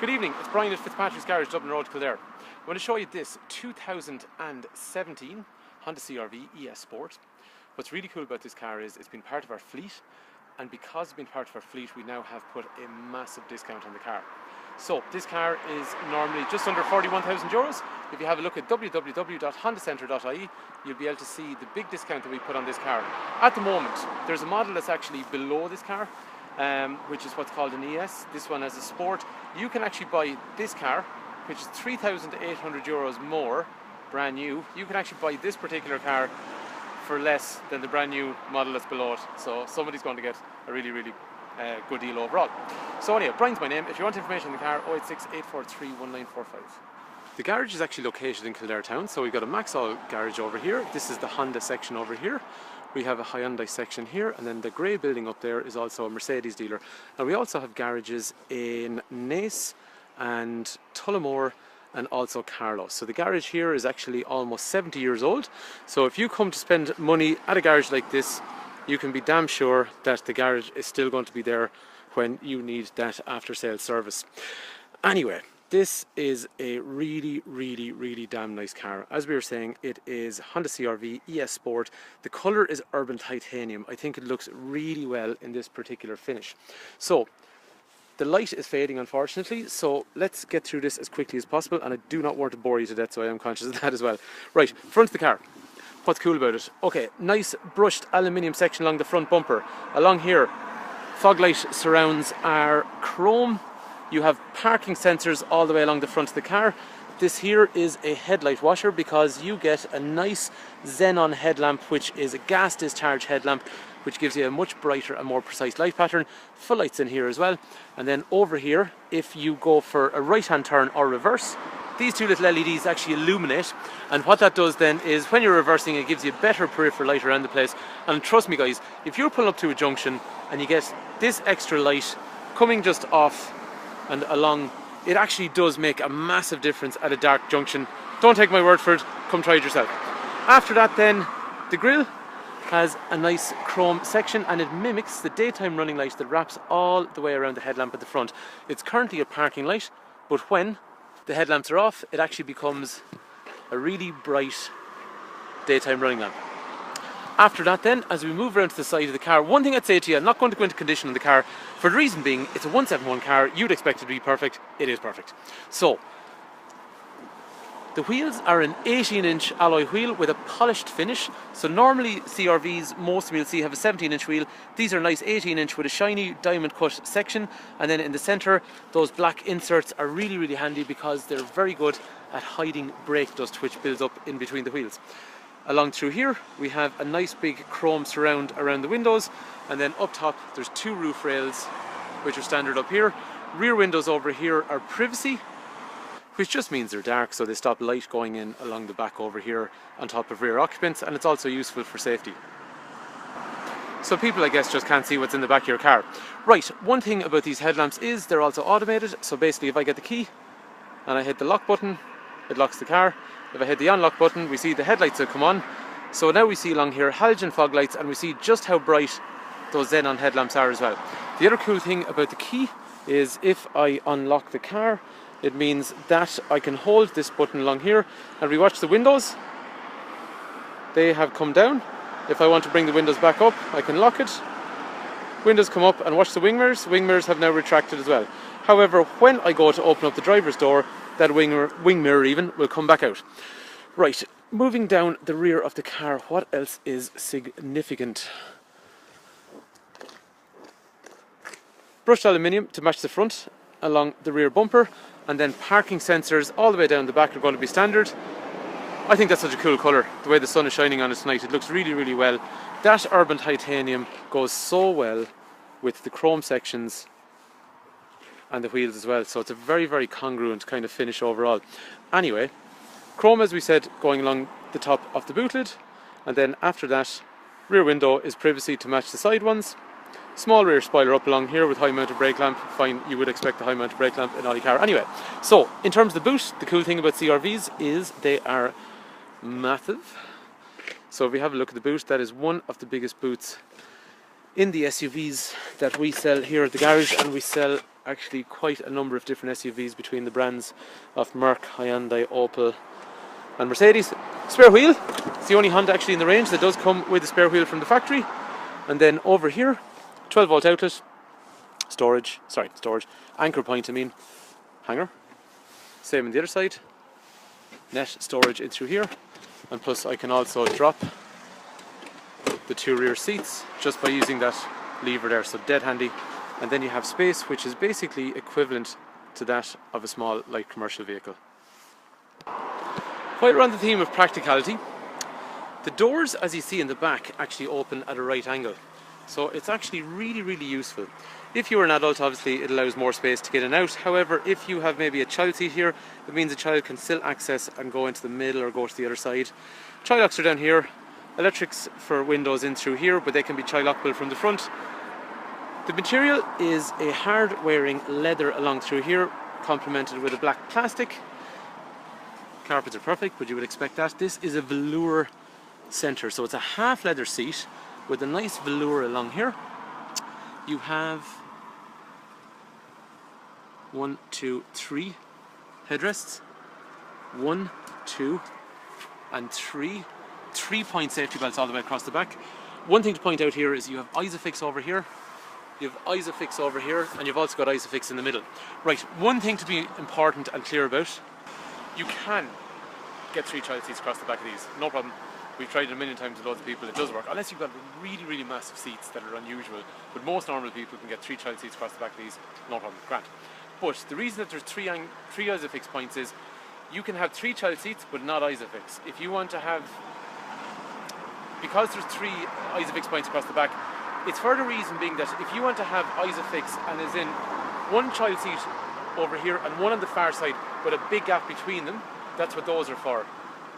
Good evening, it's Brian at Fitzpatrick's Garage, Dublin Road, Kildare. I want to show you this 2017 Honda CRV ES Sport. What's really cool about this car is it's been part of our fleet, and because it's been part of our fleet, we now have put a massive discount on the car. So this car is normally just under 41,000 euros. If you have a look at www.hondacentre.ie, you'll be able to see the big discount that we put on this car. At the moment, there's a model that's actually below this car, which is what's called an ES. This one has a Sport. You can actually buy this car, which is 3,800 euros more, brand new. You can actually buy this particular car for less than the brand new model that's below it. So somebody's going to get a really good deal overall. So anyway, Brian's my name. If you want information on the car, 086 843 1945. The garage is actually located in Kildare town, so we've got a Maxall garage over here. This is the Honda section over here. We have a Hyundai section here, and then the grey building up there is also a Mercedes dealer. And we also have garages in Naas and Tullamore and also Carlow. So the garage here is actually almost 70 years old. So if you come to spend money at a garage like this, you can be damn sure that the garage is still going to be there when you need that after sales service. Anyway, this is a really damn nice car. As we were saying, it is Honda CRV ES Sport. The colour is urban titanium. I think it looks really well in this particular finish. So the light is fading, unfortunately, so let's get through this as quickly as possible, and I do not want to bore you to death, so I am conscious of that as well. Right, front of the car. What's cool about it? Okay, nice brushed aluminium section along the front bumper. Along here, fog light surrounds are chrome. You have parking sensors all the way along the front of the car. This here is a headlight washer because you get a nice xenon headlamp, which is a gas discharge headlamp, which gives you a much brighter and more precise light pattern. Full lights in here as well. And then over here, if you go for a right hand turn or reverse, these two little LEDs actually illuminate, and what that does then is when you're reversing, it gives you better peripheral light around the place. And trust me guys, if you're pulling up to a junction and you get this extra light coming just off and along, it actually does make a massive difference at a dark junction. Don't take my word for it, come try it yourself. After that then, the grille has a nice chrome section, and it mimics the daytime running light that wraps all the way around the headlamp at the front. It's currently a parking light, but when the headlamps are off, it actually becomes a really bright daytime running lamp. After that then, as we move around to the side of the car, one thing I'd say to you, I'm not going to go into condition on the car, for the reason being, it's a 171 car, you'd expect it to be perfect, it is perfect. So, the wheels are an 18-inch alloy wheel with a polished finish. So normally CRVs, most we'll see have a 17-inch wheel. These are nice 18-inch with a shiny diamond cut section, and then in the centre, those black inserts are really handy because they're very good at hiding brake dust which builds up in between the wheels. Along through here, we have a nice big chrome surround around the windows, and then up top there's two roof rails which are standard up here. Rear windows over here are privacy, which just means they're dark, so they stop light going in along the back over here on top of rear occupants, and it's also useful for safety. So people, I guess, just can't see what's in the back of your car. Right, one thing about these headlamps is they're also automated, so basically if I get the key and I hit the lock button, it locks the car. If I hit the unlock button, we see the headlights will come on. So now we see along here halogen fog lights, and we see just how bright those xenon headlamps are as well. The other cool thing about the key is if I unlock the car, it means that I can hold this button along here, and we watch the windows. They have come down. If I want to bring the windows back up, I can lock it. Windows come up, and watch the wing mirrors. Wing mirrors have now retracted as well. However, when I go to open up the driver's door, that wing mirror even will come back out. Right, moving down the rear of the car, what else is significant? Brushed aluminium to match the front along the rear bumper, and then parking sensors all the way down the back are going to be standard. I think that's such a cool colour, the way the sun is shining on it tonight. It looks really well. That urban titanium goes so well with the chrome sections and the wheels as well, so it's a very congruent kind of finish overall. Anyway, chrome, as we said, going along the top of the boot lid, and then after that, rear window is privacy to match the side ones. Small rear spoiler up along here with high mounted brake lamp. Fine, you would expect a high mounted brake lamp in any car. Anyway, so in terms of the boot, the cool thing about CRVs is they are massive. So if we have a look at the boot, that is one of the biggest boots in the SUVs that we sell here at the garage, and we sell actually quite a number of different SUVs between the brands of Merc, Hyundai, Opel and Mercedes. Spare wheel, it's the only Honda actually in the range that does come with a spare wheel from the factory. And then over here, 12 volt outlet, storage, anchor point hanger. Same on the other side, net storage in through here. And plus I can also drop the 2 rear seats just by using that lever there, so dead handy. And then you have space which is basically equivalent to that of a small light commercial vehicle. While we're on the theme of practicality, the doors, as you see in the back, actually open at a right angle. So it's actually really useful. If you're an adult, obviously it allows more space to get in and out. However, if you have maybe a child seat here, it means a child can still access and go into the middle or go to the other side. Child locks are down here, electrics for windows in through here, but they can be child lockable from the front. The material is a hard wearing leather along through here, complemented with a black plastic. Carpets are perfect, but you would expect that. This is a velour centre, so it's a half leather seat with a nice velour along here. You have 1, 2, 3 headrests. 1, 2 and 3. 3-point safety belts all the way across the back. One thing to point out here is you have ISOFIX over here. You have ISOFIX over here, and you've also got ISOFIX in the middle. Right, one thing to be important and clear about, you can get 3 child seats across the back of these, no problem. We've tried it a million times with loads of people, it does work, unless you've got really massive seats that are unusual. But most normal people can get 3 child seats across the back of these, no problem, grand. But the reason that there's 3 ISOFIX points is, you can have 3 child seats but not ISOFIX. If you want to have, because there's 3 ISOFIX points across the back, it's for the reason being that if you want to have ISOFIX and is in 1 child seat over here and 1 on the far side with a big gap between them, that's what those are for.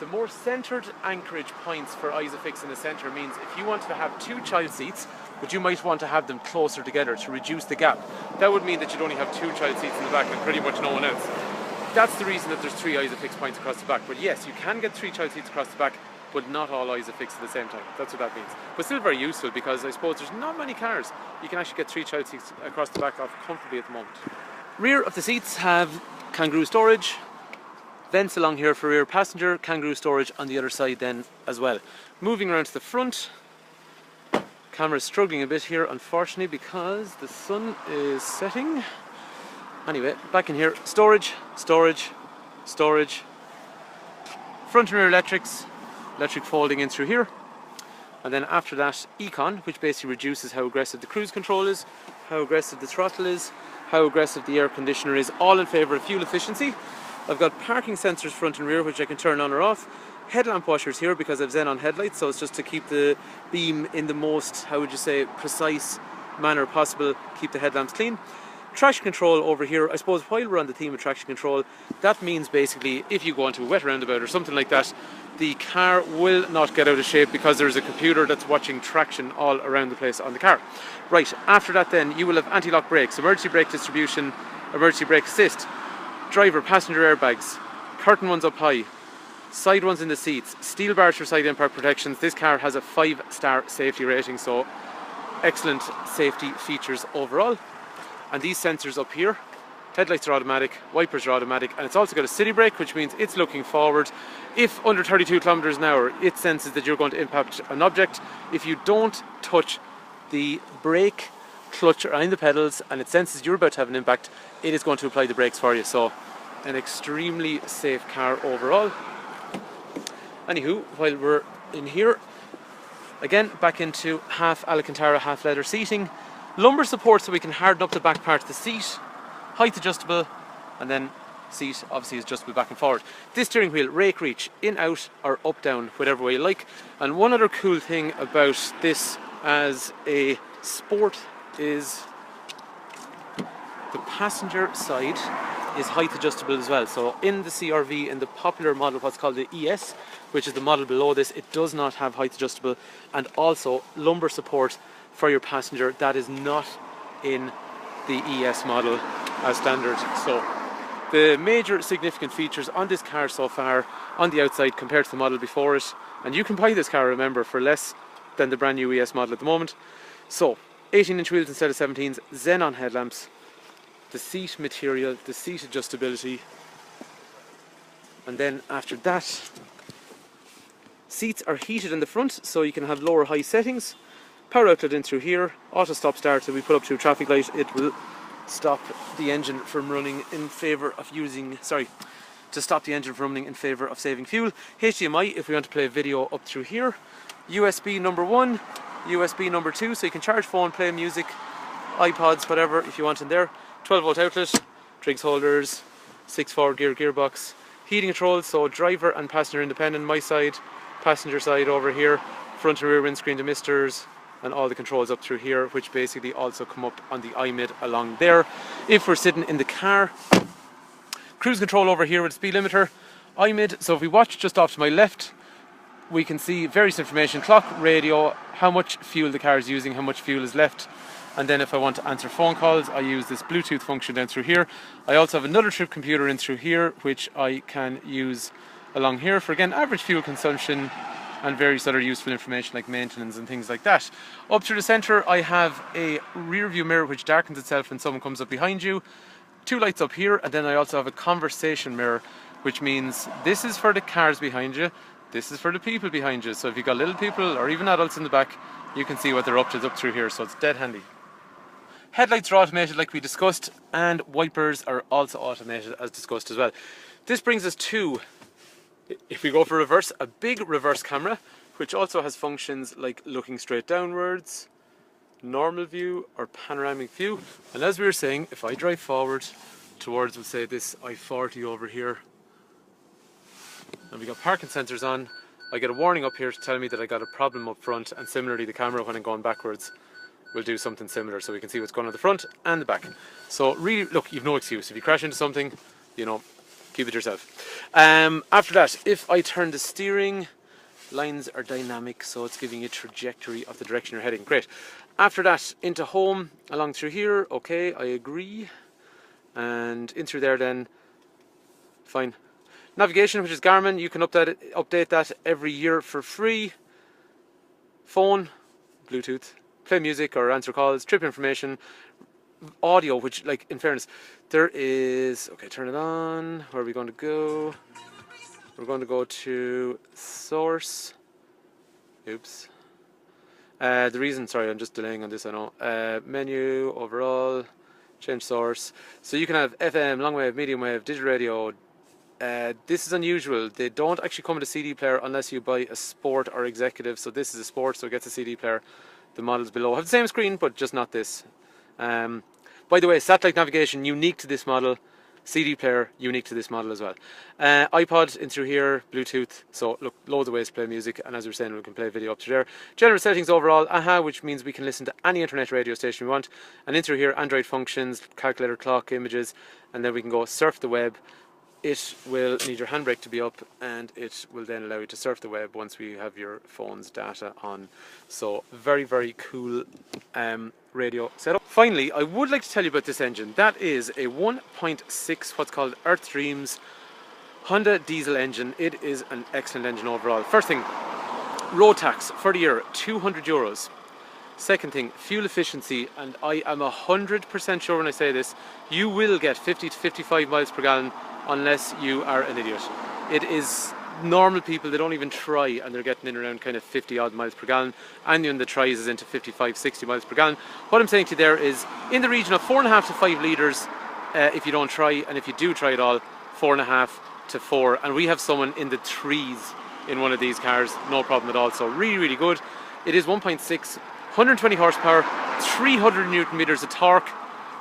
The more centred anchorage points for ISOFIX in the centre means if you want to have 2 child seats, but you might want to have them closer together to reduce the gap, that would mean that you'd only have 2 child seats in the back and pretty much no one else. That's the reason that there's 3 ISOFIX points across the back. But yes, you can get 3 child seats across the back, but not all ISOFIX at the same time. That's what that means. But still very useful, because I suppose there's not many cars you can actually get 3 child seats across the back of comfortably at the moment. Rear of the seats have kangaroo storage, vents along here for rear passenger, kangaroo storage on the other side then as well. Moving around to the front, camera's struggling a bit here unfortunately because the sun is setting. Anyway, back in here, storage, front and rear electrics, electric folding in through here, and then after that Econ, which basically reduces how aggressive the cruise control is, how aggressive the throttle is, how aggressive the air conditioner is, all in favour of fuel efficiency. I've got parking sensors front and rear which I can turn on or off, headlamp washers here because I've xenon headlights, so it's just to keep the beam in the most, how would you say, precise manner possible, keep the headlamps clean. Traction control over here. I suppose while we're on the theme of traction control, that means basically if you go onto a wet roundabout or something like that, the car will not get out of shape because there's a computer that's watching traction all around the place on the car. Right, after that then you will have anti-lock brakes, emergency brake distribution, emergency brake assist, driver passenger airbags, curtain ones up high, side ones in the seats, steel bars for side impact protections. This car has a 5-star safety rating, so excellent safety features overall. And these sensors up here, headlights are automatic, wipers are automatic, and it's also got a city brake, which means it's looking forward. If under 32 kilometers an hour it senses that you're going to impact an object, if you don't touch the brake, clutch or any of the pedals and it senses you're about to have an impact, it is going to apply the brakes for you. So an extremely safe car overall. Anywho, while we're in here, again back into half Alcantara, half leather seating, lumbar support so we can harden up the back part of the seat, height adjustable, and then seat obviously is adjustable back and forward. This steering wheel, rake reach, in, out or up, down, whatever way you like. And one other cool thing about this as a sport is the passenger side is height adjustable as well. So in the CRV, in the popular model, what's called the ES, which is the model below this, it does not have height adjustable, and also lumbar support for your passenger. That is not in the ES model as standard. So the major significant features on this car so far on the outside compared to the model before it, and you can buy this car, remember, for less than the brand new ES model at the moment. So 18-inch wheels instead of 17s, xenon headlamps, the seat material, the seat adjustability, and then after that, seats are heated in the front, so you can have lower high settings. Power outlet in through here, auto stop start. If we put up to a traffic light, it will stop the engine from running in favour of to stop the engine from running in favour of saving fuel. HDMI if we want to play video up through here. USB number 1, USB number 2, so you can charge phone, play music, iPods, whatever if you want in there. 12-volt outlet, drinks holders, 6/4 gear gearbox, heating controls, so driver and passenger independent. My side, passenger side over here, front and rear windscreen demisters, and all the controls up through here, which basically also come up on the iMid along there. If we're sitting in the car, cruise control over here with speed limiter, iMid. So if we watch just off to my left, we can see various information, clock, radio, how much fuel the car is using, how much fuel is left. And then if I want to answer phone calls, I use this Bluetooth function down through here. I also have another trip computer in through here, which I can use along here for, again, average fuel consumption and various other useful information like maintenance and things like that. Up through the centre, I have a rear view mirror which darkens itself when someone comes up behind you. 2 lights up here, and then I also have a conversation mirror, which means this is for the cars behind you, this is for the people behind you. So if you've got little people or even adults in the back, you can see what they're up to up through here, so it's dead handy. Headlights are automated like we discussed, and wipers are also automated as discussed as well. This brings us to, if we go for reverse, a big reverse camera, which also has functions like looking straight downwards, normal view or panoramic view. And as we were saying, if I drive forward towards, we'll say this I-40 over here, and we got parking sensors on, I get a warning up here to tell me that I got a problem up front, and similarly the camera when I'm going backwards will do something similar, so we can see what's going on the front and the back. So really, look, you've no excuse. If you crash into something, you know, keep it yourself. After that, if I turn the steering, lines are dynamic, so it's giving you a trajectory of the direction you're heading. Great. After that, into home, along through here, okay, I agree. And in through there then, fine. Navigation, which is Garmin, you can update that every year for free. Phone, Bluetooth, play music or answer calls, trip information, audio, which, like, in fairness, there is, okay, turn it on. Where are we going to go? We're going to go to source. Oops. The reason, sorry, I'm just delaying on this, I know. Menu, overall, change source. So you can have FM, long wave, medium wave, digital radio. This is unusual. They don't actually come with a CD player unless you buy a Sport or Executive. So this is a Sport, so it gets a CD player. The models below have the same screen, but just not this. By the way, satellite navigation unique to this model. CD player unique to this model as well. iPod in through here, Bluetooth. So look, loads of ways to play music, and as we were saying, we can play video up to there. General settings overall, AHA, which means we can listen to any internet radio station we want. And in through here, Android functions, calculator, clock, images, and then we can go surf the web. It will need your handbrake to be up, and it will then allow you to surf the web once we have your phone's data on. So very, very cool radio setup. Finally, I would like to tell you about this engine. That is a 1.6, what's called Earth Dreams Honda diesel engine. It is an excellent engine overall. First thing, road tax for the year, €200. Second thing, fuel efficiency, and I am 100% sure when I say this, you will get 50 to 55 miles per gallon unless you are an idiot. It is normal people, they don't even try, and they're getting in around kind of 50 odd miles per gallon. Anyone that tries is into 55, 60 miles per gallon. What I'm saying to you there is in the region of 4.5 to 5 litres if you don't try, and if you do try it all, 4.5 to 4. And we have someone in the 3s in one of these cars, no problem at all. So really, really good. It is 1.6, 120 horsepower, 300 newton meters of torque.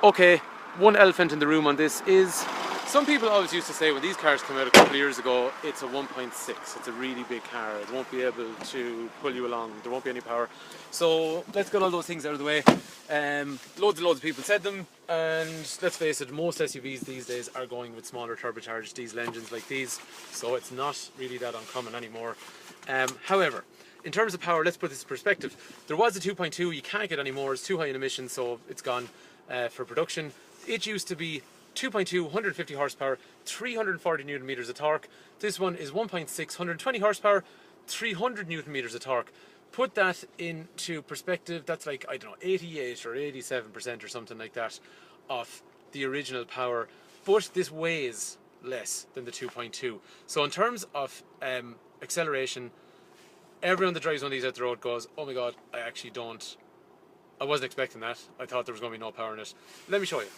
Okay, one elephant in the room on this is, some people always used to say when these cars came out a couple of years ago, it's a 1.6, it's a really big car, it won't be able to pull you along, there won't be any power. So let's get all those things out of the way. Loads and loads of people said them, and let's face it, most SUVs these days are going with smaller turbocharged diesel engines like these, so it's not really that uncommon anymore. However, in terms of power, let's put this in perspective. There was a 2.2, you can't get any more, it's too high in emissions, so it's gone for production. It used to be 2.2, 150 horsepower, 340 newton meters of torque. This one is 1.6, 120 horsepower, 300 newton meters of torque. Put that into perspective, that's like, I don't know, 88 or 87% or something like that of the original power, but this weighs less than the 2.2. So in terms of acceleration, everyone that drives one of these out the road goes, oh my god, I wasn't expecting that. I thought there was going to be no power in it. Let me show you.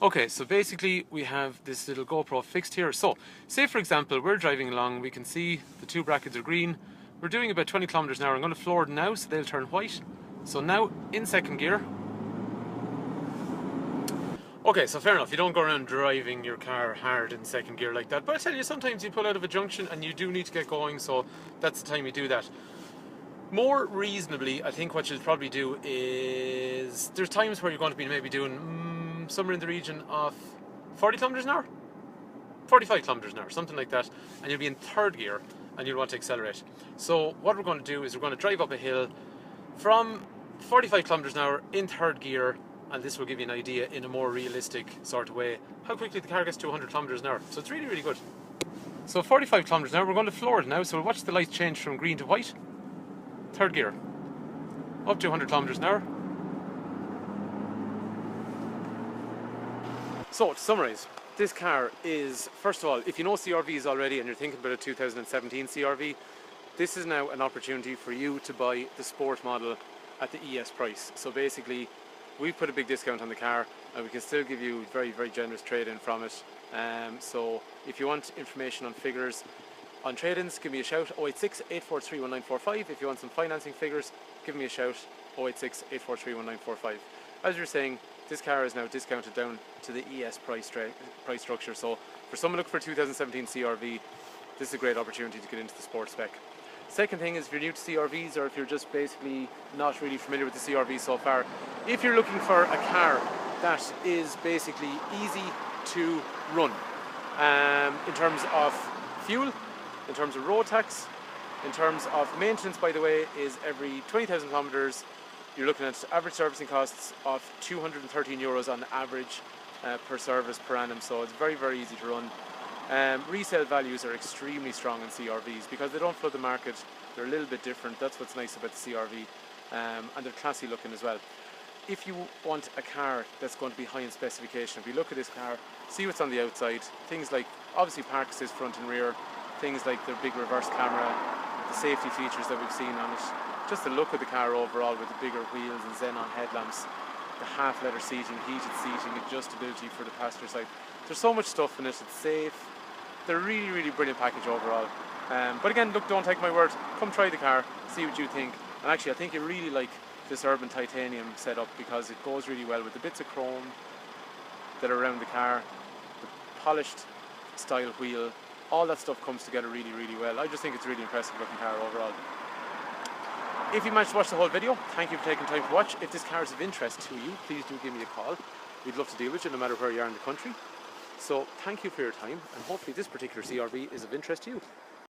Okay, so basically we have this little GoPro fixed here. So, say for example, we're driving along, we can see the two brackets are green. We're doing about 20 kilometers an hour. I'm going to floor it now, so they'll turn white. So now, in second gear. Okay, so fair enough, you don't go around driving your car hard in second gear like that. But I tell you, sometimes you pull out of a junction and you do need to get going, so that's the time you do that. More reasonably, I think what you'll probably do is, there's times where you're going to be maybe doing somewhere in the region of 40 kilometers an hour, 45 kilometers an hour, something like that, and you'll be in third gear and you'll want to accelerate. So what we're going to do is we're going to drive up a hill from 45 kilometers an hour in third gear, and this will give you an idea in a more realistic sort of way how quickly the car gets to 100 kilometers an hour. So it's really, really good. So 45 kilometers an hour, we're going to floor it now, so we'll watch the lights change from green to white. Third gear, up to 100 kilometers an hour. So to summarise, this car is, first of all, if you know CRVs already and you're thinking about a 2017 CRV, this is now an opportunity for you to buy the sport model at the ES price. So basically, we've put a big discount on the car and we can still give you very, very generous trade-in from it. So if you want information on figures on trade-ins, give me a shout, 086 843 1945. If you want some financing figures, give me a shout, 086 843 1945. As you're saying, this car is now discounted down to the ES price structure. So for someone looking for a 2017 CRV, this is a great opportunity to get into the sport spec. Second thing is, if you're new to CRVs or if you're just basically not really familiar with the CRV so far, if you're looking for a car that is basically easy to run in terms of fuel, in terms of road tax, in terms of maintenance, by the way, is every 20,000 kilometers you're looking at average servicing costs of €213 on average per service per annum, so it's very, very easy to run. Resale values are extremely strong in CRVs because they don't flood the market. They're a little bit different. That's what's nice about the CRV, and they're classy looking as well. If you want a car that's going to be high in specification, if you look at this car, see what's on the outside, things like obviously park assist front and rear, things like the big reverse camera, the safety features that we've seen on it, just the look of the car overall with the bigger wheels and xenon headlamps, the half leather seating, heated seating, adjustability for the passenger side. There's so much stuff in it, it's safe. They're a really, really brilliant package overall. But again, look, don't take my word. Come try the car, see what you think. And actually, I think you really like this urban titanium setup because it goes really well with the bits of chrome that are around the car, the polished style wheel. All that stuff comes together really, really well. I just think it's a really impressive looking car overall. If you managed to watch the whole video, thank you for taking time to watch. If this car is of interest to you, please do give me a call. We'd love to deal with you no matter where you are in the country. So thank you for your time, and hopefully this particular CRV is of interest to you.